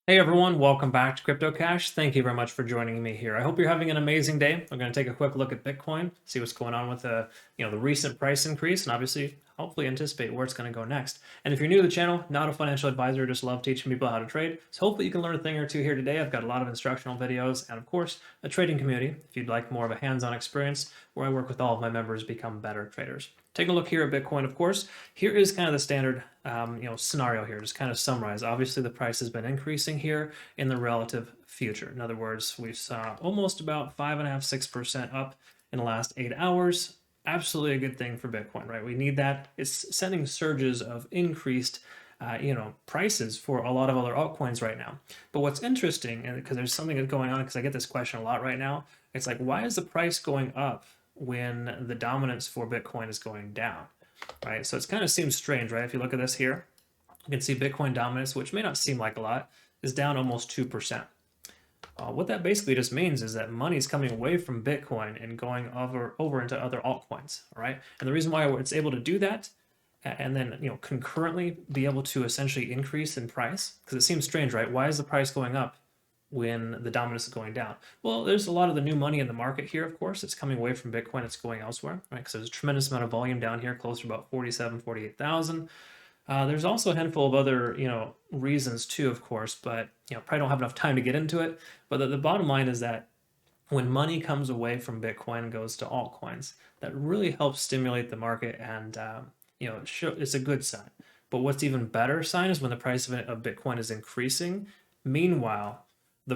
Hey everyone, welcome back to CryptoCache. Thank you very much for joining me here. I hope you're having an amazing day. I'm going to take a quick look at Bitcoin, see what's going on with the recent price increase, and obviously, hopefully anticipate where it's going to go next. And if you're new to the channel, not a financial advisor, just love teaching people how to trade. So hopefully you can learn a thing or two here today. I've got a lot of instructional videos and of course, a trading community if you'd like more of a hands-on experience where I work with all of my members become better traders. Taking a look here at Bitcoin, of course, here is kind of the standard scenario here, just kind of summarize. Obviously, the price has been increasing here in the relative future. In other words, we saw almost about 5.5%, 6% up in the last 8 hours. Absolutely a good thing for Bitcoin, right? We need that. It's sending surges of increased prices for a lot of other altcoins right now. But what's interesting, and because there's something that's going on, because I get this question a lot right now, it's like, why is the price going up when the dominance for Bitcoin is going down, right? So it kind of seems strange, right? If you look at this here, you can see Bitcoin dominance, which may not seem like a lot, is down almost 2%. What that basically just means is that money is coming away from Bitcoin and going over into other altcoins, all right? And the reason why it's able to do that and then concurrently be able to essentially increase in price, because it seems strange, right? Why is the price going up when the dominance is going down? Well, there's a lot of the new money in the market here, of course. It's coming away from Bitcoin, it's going elsewhere, right? Because there's a tremendous amount of volume down here, close to about 47, 48,000. There's also a handful of other, reasons too, of course, but probably don't have enough time to get into it. But the bottom line is that when money comes away from Bitcoin and goes to altcoins, that really helps stimulate the market, and it's a good sign. But what's even better sign is when the price of Bitcoin is increasing. Meanwhile, the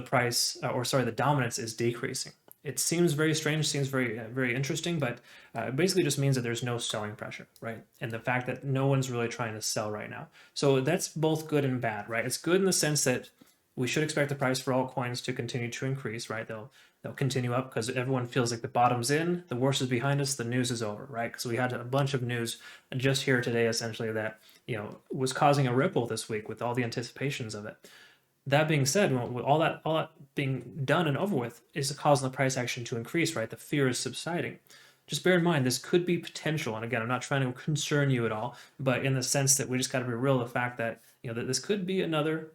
dominance is decreasing. It seems very strange, seems very interesting, but it basically just means that there's no selling pressure, right? And the fact that no one's really trying to sell right now. So that's both good and bad, right? It's good in the sense that we should expect the price for altcoins to continue to increase, right? They'll continue up because everyone feels like the bottom's in, the worst is behind us, the news is over, right? Because we had a bunch of news just here today, essentially, that was causing a ripple this week with all the anticipations of it. That being said, with all that being done and over with, is causing the price action to increase, right? The fear is subsiding. Just bear in mind, this could be potential, and again, I'm not trying to concern you at all, but in the sense that we just got to be real, the fact that that this could be another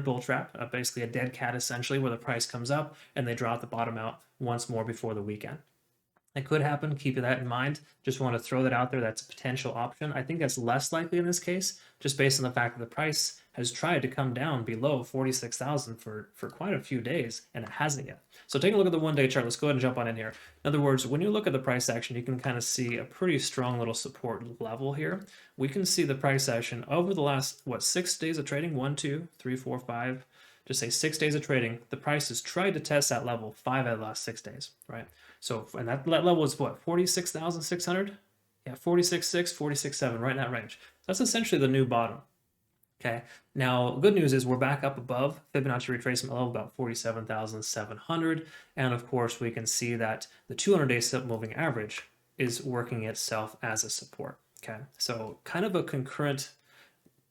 bull trap, basically a dead cat, essentially, where the price comes up and they draw at the bottom out once more before the weekend. It could happen. Keep that in mind. Just want to throw that out there. That's a potential option. I think that's less likely in this case, just based on the fact that the price has tried to come down below 46,000 for quite a few days, and it hasn't yet. So taking a look at the one-day chart, let's go ahead and jump on in here. In other words, when you look at the price action, you can kind of see a pretty strong little support level here. We can see the price action over the last, 6 days of trading? 1, 2, 3, 4, 5. Just say 6 days of trading. The price has tried to test that level 5 out of the last 6 days, right? So, and that level is what, 46,600? Yeah, 46.6, 46.7, right in that range. That's essentially the new bottom. Okay, now good news is we're back up above Fibonacci retracement level, about 47,700. And of course, we can see that the 200-day simple moving average is working itself as a support. Okay, so kind of a concurrent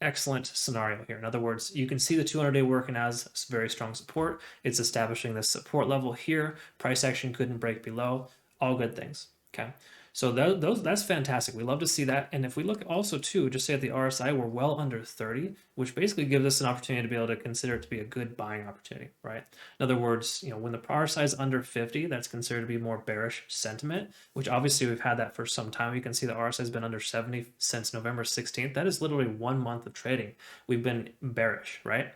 excellent scenario here. In other words, you can see the 200-day working as very strong support. It's establishing this support level here. Price action couldn't break below. All good things. Okay, so that's fantastic. We love to see that. And if we look also too, just say at the RSI, we're well under 30, which basically gives us an opportunity to be able to consider it to be a good buying opportunity, right? In other words, when the RSI is under 50, that's considered to be more bearish sentiment, which obviously we've had that for some time. You can see the RSI has been under 70 since November 16th. That is literally 1 month of trading. We've been bearish, right?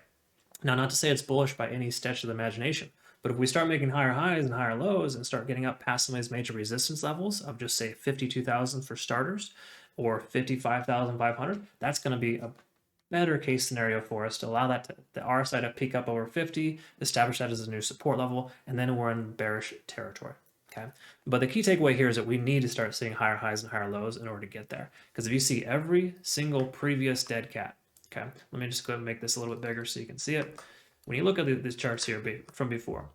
Now, not to say it's bullish by any stretch of the imagination, but if we start making higher highs and higher lows and start getting up past some of these major resistance levels of just say 52,000 for starters or 55,500, that's going to be a better case scenario for us to allow the RSI to peak up over 50, establish that as a new support level, and then we're in bearish territory. Okay, but the key takeaway here is that we need to start seeing higher highs and higher lows in order to get there. Because if you see every single previous dead cat, okay, let me just go ahead and make this a little bit bigger so you can see it. When you look at these charts here from before,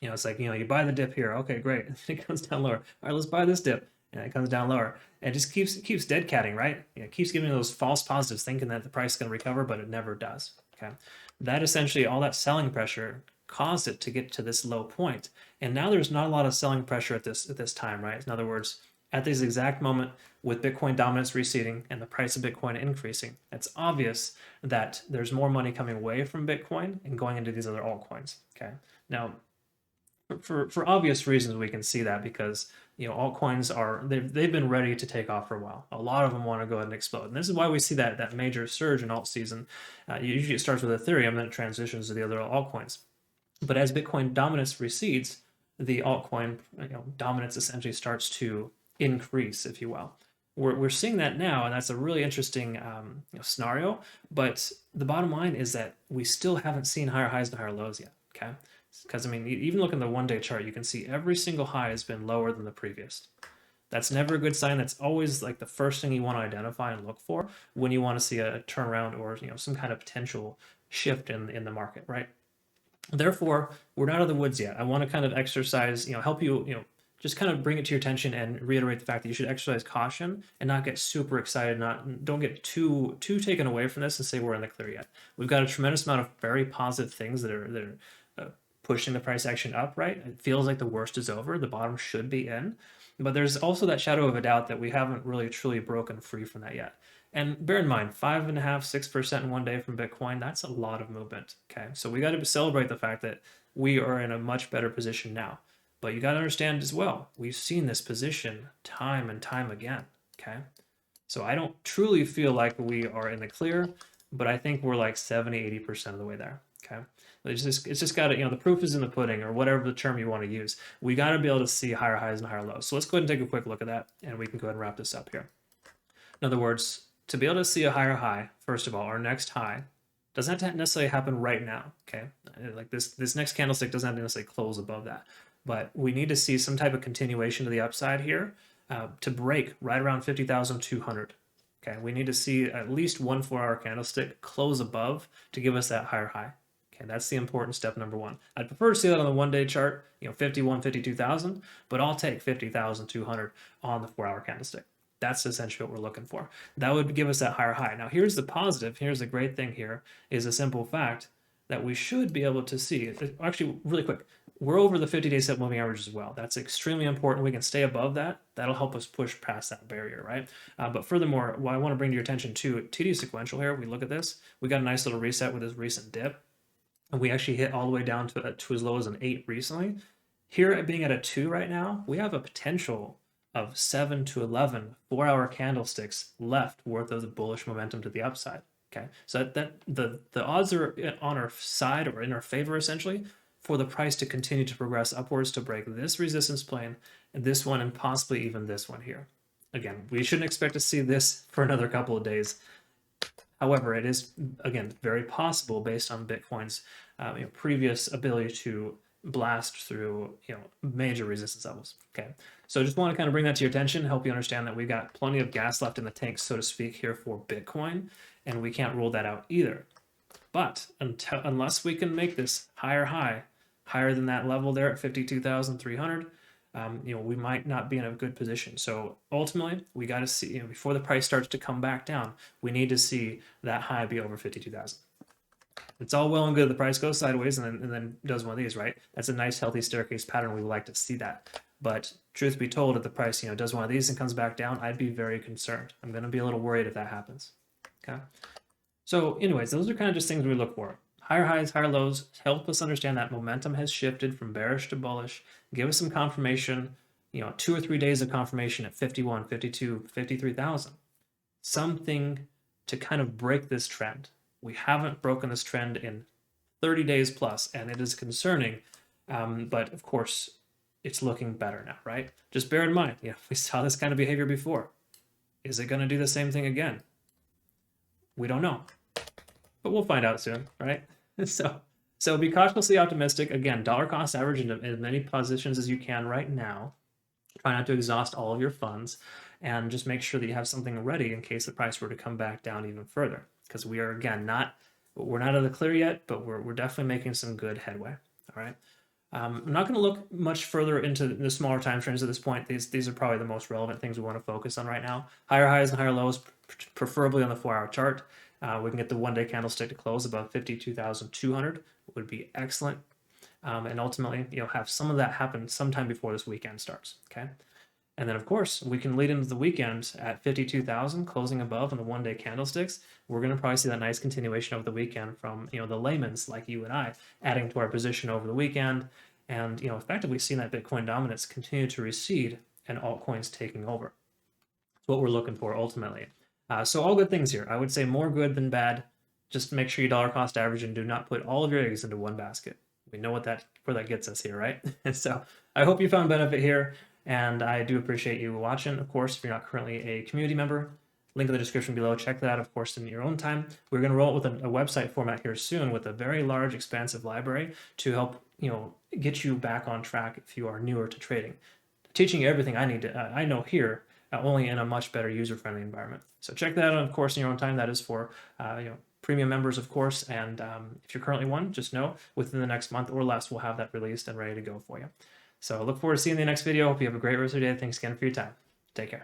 it's like, you buy the dip here. Okay, great. It comes down lower. All right, let's buy this dip. And it comes down lower. And it just keeps dead catting, right? It keeps giving those false positives, thinking that the price is going to recover, but it never does. Okay, that essentially, all that selling pressure caused it to get to this low point. And now there's not a lot of selling pressure at this time, right? In other words, At this exact moment, with Bitcoin dominance receding and the price of Bitcoin increasing, it's obvious that there's more money coming away from Bitcoin and going into these other altcoins. Okay. Now, for obvious reasons, we can see that because altcoins they've been ready to take off for a while. A lot of them want to go ahead and explode, and this is why we see that major surge in alt season. Usually, it starts with Ethereum, and then it transitions to the other altcoins. But as Bitcoin dominance recedes, the altcoin dominance essentially starts to increase, if you will. We're seeing that now, and that's a really interesting scenario. But the bottom line is that we still haven't seen higher highs and higher lows yet. Okay, because I mean, even look in the one-day chart, you can see every single high has been lower than the previous. That's never a good sign. That's always like the first thing you want to identify and look for when you want to see a turnaround or some kind of potential shift in the market, right? Therefore, we're not out of the woods yet. I want to kind of exercise, help you, just kind of bring it to your attention and reiterate the fact that you should exercise caution and not get super excited. Don't get too taken away from this and say we're in the clear yet. We've got a tremendous amount of very positive things that are pushing the price action up, right? It feels like the worst is over. The bottom should be in, but there's also that shadow of a doubt that we haven't really truly broken free from that yet. And bear in mind, 5.5%, 6% in one day from Bitcoin, that's a lot of movement, okay? So we got to celebrate the fact that we are in a much better position now. But you got to understand as well, we've seen this position time and time again, okay? So I don't truly feel like we are in the clear, but I think we're like 70, 80% of the way there, okay? It's just got to, the proof is in the pudding, or whatever the term you want to use. We got to be able to see higher highs and higher lows. So let's go ahead and take a quick look at that, and we can go ahead and wrap this up here. In other words, to be able to see a higher high, first of all, our next high doesn't have to necessarily happen right now, okay? Like this next candlestick doesn't have to necessarily close above that, but we need to see some type of continuation to the upside here to break right around 50,200. Okay, we need to see at least 1 4-hour candlestick close above to give us that higher high. Okay, that's the important step number one. I'd prefer to see that on the one-day chart, 51, 52,000, but I'll take 50,200 on the 4-hour candlestick. That's essentially what we're looking for. That would give us that higher high. Now, here's the positive. Here's the great thing here is a simple fact that we should be able to see. Actually, really quick, we're over the 50-day set moving average as well. That's extremely important. We can stay above that. That'll help us push past that barrier, right? But furthermore, what I want to bring to your attention to TD sequential here, we look at this. We got a nice little reset with this recent dip. And we actually hit all the way down to as low as an 8 recently. Here, being at a 2 right now, we have a potential of 7 to 11 4-hour candlesticks left worth of the bullish momentum to the upside. Okay, so that the odds are on our side or in our favor essentially for the price to continue to progress upwards to break this resistance plane and this one and possibly even this one here. Again, we shouldn't expect to see this for another couple of days. However, it is, again, very possible based on Bitcoin's previous ability to blast through major resistance levels. Okay, so I just want to kind of bring that to your attention, help you understand that we've got plenty of gas left in the tank, so to speak, here for Bitcoin, and we can't rule that out either. But unless we can make this higher high, higher than that level there at 52,300, we might not be in a good position. So ultimately, we got to see, before the price starts to come back down, we need to see that high be over 52,000. It's all well and good. The price goes sideways and then does one of these, right? That's a nice, healthy staircase pattern. We would like to see that. But truth be told, if the price, does one of these and comes back down, I'd be very concerned. I'm going to be a little worried if that happens. Okay. So anyways, those are kind of just things we look for. Higher highs, higher lows, help us understand that momentum has shifted from bearish to bullish. Give us some confirmation, 2 or 3 days of confirmation at 51, 52, 53,000. Something to kind of break this trend. We haven't broken this trend in 30 days plus, and it is concerning. But of course, it's looking better now, right? Just bear in mind, we saw this kind of behavior before. Is it going to do the same thing again? We don't know, but we'll find out soon, right? So be cautiously optimistic. Again, dollar cost average in as many positions as you can right now. Try not to exhaust all of your funds, and just make sure that you have something ready in case the price were to come back down even further. Because we are, again, we're not out of the clear yet, but we're definitely making some good headway. All right. I'm not going to look much further into the smaller time frames at this point. These are probably the most relevant things we want to focus on right now. Higher highs and higher lows, preferably on the 4-hour chart. We can get the one-day candlestick to close above 52,200 would be excellent. And ultimately, have some of that happen sometime before this weekend starts. Okay. And then, of course, we can lead into the weekend at 52,000, closing above on the one-day candlesticks. We're going to probably see that nice continuation of the weekend from, the layman's like you and I, adding to our position over the weekend. And, effectively seeing that Bitcoin dominance continue to recede and altcoins taking over. That's what we're looking for ultimately. So all good things here. I would say more good than bad. Just make sure you dollar cost average and do not put all of your eggs into one basket. We know where that gets us here, right? And so I hope you found benefit here. And I do appreciate you watching. Of course, if you're not currently a community member, link in the description below. Check that out, of course, in your own time. We're going to roll it with a website format here soon with a very large, expansive library to help get you back on track if you are newer to trading. Teaching you everything I know here, only in a much better user-friendly environment. So check that out, of course, in your own time. That is for premium members, of course. And if you're currently one, just know within the next month or less, we'll have that released and ready to go for you. So I look forward to seeing you in the next video. Hope you have a great rest of your day. Thanks again for your time. Take care.